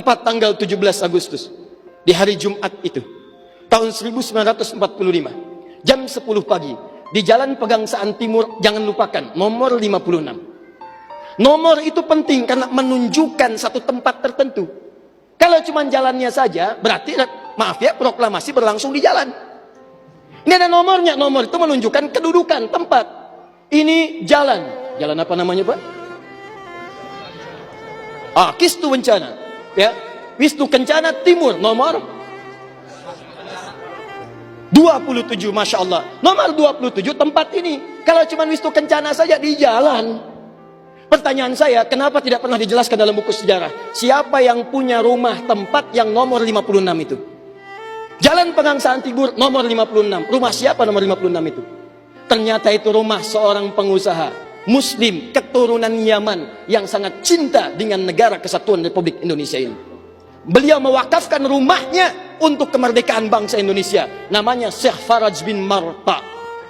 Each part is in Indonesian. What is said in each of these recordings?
tepat tanggal 17 Agustus, di hari Jumat itu, tahun 1945, jam 10 pagi, di Jalan Pegangsaan Timur, jangan lupakan, nomor 56. Nomor itu penting karena menunjukkan satu tempat tertentu. Kalau cuma jalannya saja, berarti, maaf ya, proklamasi berlangsung di jalan. Ini ada nomornya, nomor itu menunjukkan kedudukan tempat. Ini jalan. Jalan apa namanya, Pak? Kistu Kencana. Ya, Wisnu Kencana Timur, nomor 27, Masya Allah. Nomor 27 tempat ini. Kalau cuma Wisnu Kencana saja di jalan. Pertanyaan saya, kenapa tidak pernah dijelaskan dalam buku sejarah? Siapa yang punya rumah tempat yang nomor 56 itu? Jalan Pegangsaan Timur nomor 56. Rumah siapa nomor 56 itu? Ternyata itu rumah seorang pengusaha Muslim keturunan Yaman yang sangat cinta dengan negara kesatuan Republik Indonesia ini. Beliau mewakafkan rumahnya untuk kemerdekaan bangsa Indonesia. Namanya Syekh Faraj bin Marta.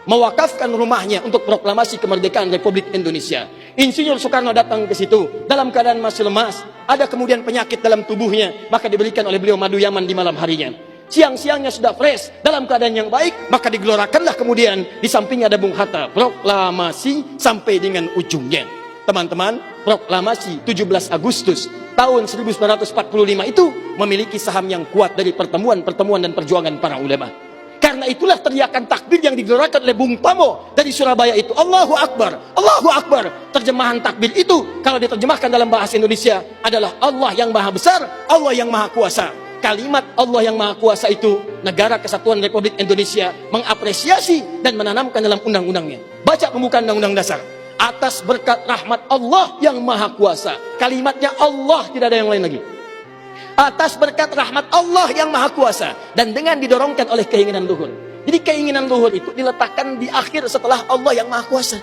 Mewakafkan rumahnya untuk proklamasi kemerdekaan Republik Indonesia. Insinyur Soekarno datang ke situ dalam keadaan masih lemas. Ada kemudian penyakit dalam tubuhnya, maka diberikan oleh beliau madu Yaman di malam harinya. Siang-siangnya sudah fresh, dalam keadaan yang baik, maka digelorakanlah kemudian di sampingnya ada Bung Hatta. Proklamasi sampai dengan ujungnya. Teman-teman, proklamasi 17 Agustus tahun 1945 itu memiliki saham yang kuat dari pertemuan-pertemuan dan perjuangan para ulama. Karena itulah teriakan takbir yang digelorakan oleh Bung Tomo dari Surabaya itu. Allahu Akbar, Allahu Akbar. Terjemahan takbir itu kalau diterjemahkan dalam bahasa Indonesia adalah Allah yang maha besar, Allah yang maha kuasa. Kalimat Allah yang maha kuasa itu negara kesatuan Republik Indonesia mengapresiasi dan menanamkan dalam undang-undangnya. Baca pembukaan undang-undang dasar. Atas berkat rahmat Allah yang maha kuasa. Kalimatnya Allah, tidak ada yang lain lagi. Atas berkat rahmat Allah yang maha kuasa. Dan dengan didorongkan oleh keinginan luhur. Jadi keinginan luhur itu diletakkan di akhir setelah Allah yang maha kuasa.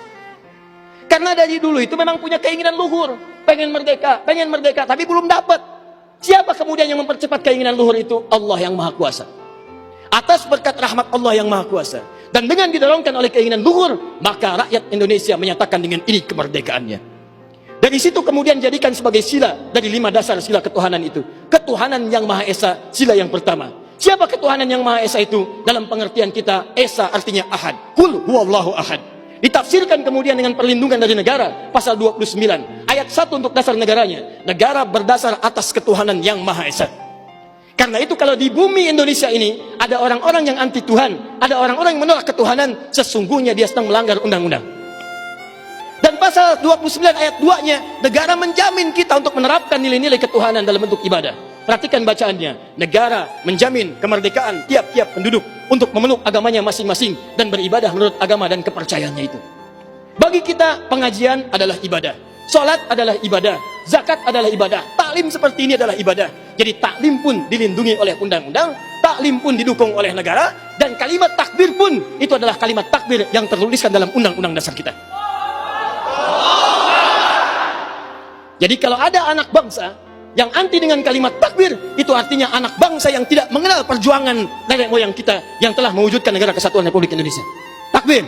Karena dari dulu itu memang punya keinginan luhur. Pengen merdeka, tapi belum dapat. Siapa kemudian yang mempercepat keinginan luhur itu? Allah yang maha kuasa. Atas berkat rahmat Allah yang maha kuasa. Dan dengan didorongkan oleh keinginan luhur, maka rakyat Indonesia menyatakan dengan ini kemerdekaannya. Dari situ kemudian jadikan sebagai sila dari 5 dasar sila ketuhanan itu. Ketuhanan yang Maha Esa, sila yang pertama. Siapa ketuhanan yang Maha Esa itu? Dalam pengertian kita, Esa artinya ahad. Qul huwallahu ahad. Ditafsirkan kemudian dengan perlindungan dari negara, pasal 29 ayat 1 untuk dasar negaranya. Negara berdasar atas ketuhanan yang Maha Esa. Karena itu kalau di bumi Indonesia ini ada orang-orang yang anti Tuhan, ada orang-orang yang menolak ketuhanan, sesungguhnya dia sedang melanggar undang-undang. Dan pasal 29 ayat 2-nya, negara menjamin kita untuk menerapkan nilai-nilai ketuhanan dalam bentuk ibadah. Perhatikan bacaannya. Negara menjamin kemerdekaan tiap-tiap penduduk untuk memeluk agamanya masing-masing dan beribadah menurut agama dan kepercayaannya itu. Bagi kita, pengajian adalah ibadah. Salat adalah ibadah. Zakat adalah ibadah. Taklim seperti ini adalah ibadah. Jadi taklim pun dilindungi oleh undang-undang, taklim pun didukung oleh negara, dan kalimat takbir pun itu adalah kalimat takbir yang tertuliskan dalam undang-undang dasar kita. Jadi kalau ada anak bangsa yang anti dengan kalimat takbir, itu artinya anak bangsa yang tidak mengenal perjuangan nenek moyang kita yang telah mewujudkan negara kesatuan Republik Indonesia. Takbir.